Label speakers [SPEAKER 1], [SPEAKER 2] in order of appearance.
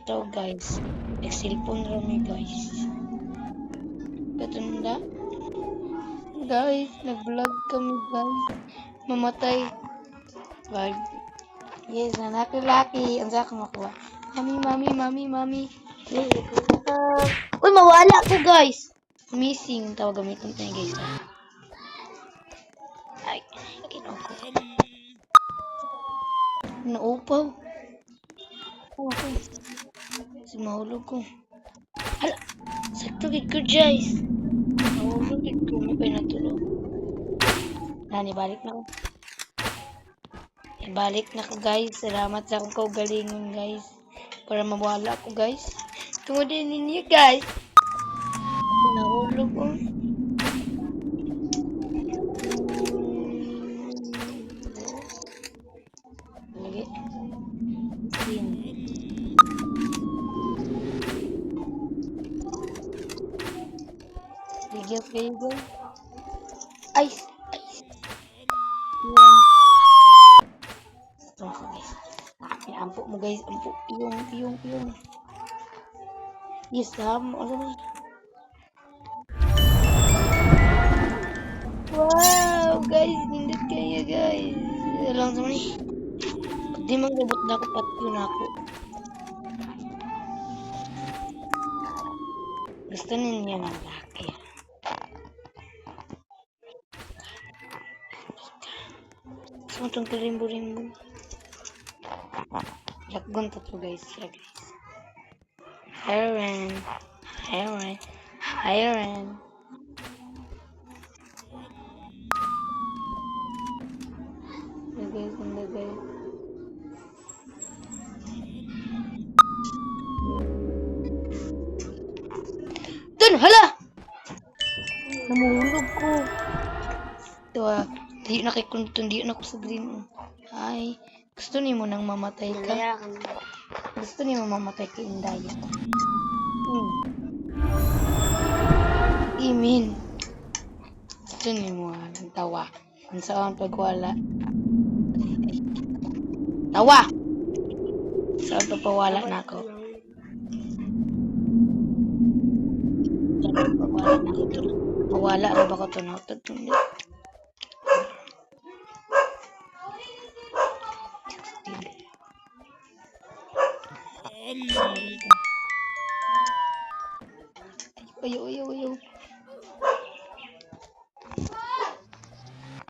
[SPEAKER 1] bitaw guys. Nag-cellphone rami guys. Katunda. Guys, nag-vlog kami guys. Mamatay. Wag. Yes, anak laki. Ang sa akong makuha. Mami. Uy, mawala ko guys. Missing. Tawag gamitin tayo guys. Ay, kinuha ko. Naupaw. Okay. Si mahulog ko. Hala, sakto gid ko guys. Mahulog gid ko. May pa natulog. Balik na ko. Ibalik na ko guys. Salamat sa akong kaugalingon guys. Para mawala ko guys. Tungod din ninyo guys. Nahulog ko. Lagi. Ligil. Ice. Yan. Ito guys. Ampo mo guys. Ampo. Iyong. Yes, ano na. Wow, guys. Nindot kayo guys. Lang sa ni. Di manggabot na ako patyo na ako. Gusto ninyo ng laki. Gusto mo itong karimbo-rimbo. Lakgon to guys. Yeah, guys. Hiren. Lagay. Dun, hala! Namulog ko. Ito di na kay kuntun, di na ko sa green. Ay, gusto ni mo nang mamatay ka. Gusto ni mo mamatay ka Indaya. Imin. Gusto ni mo ang tawa. Ang saan pagwala. Tawa! Saan pagpawala na ako. Mawala na ba ko ito na ito? Ayaw.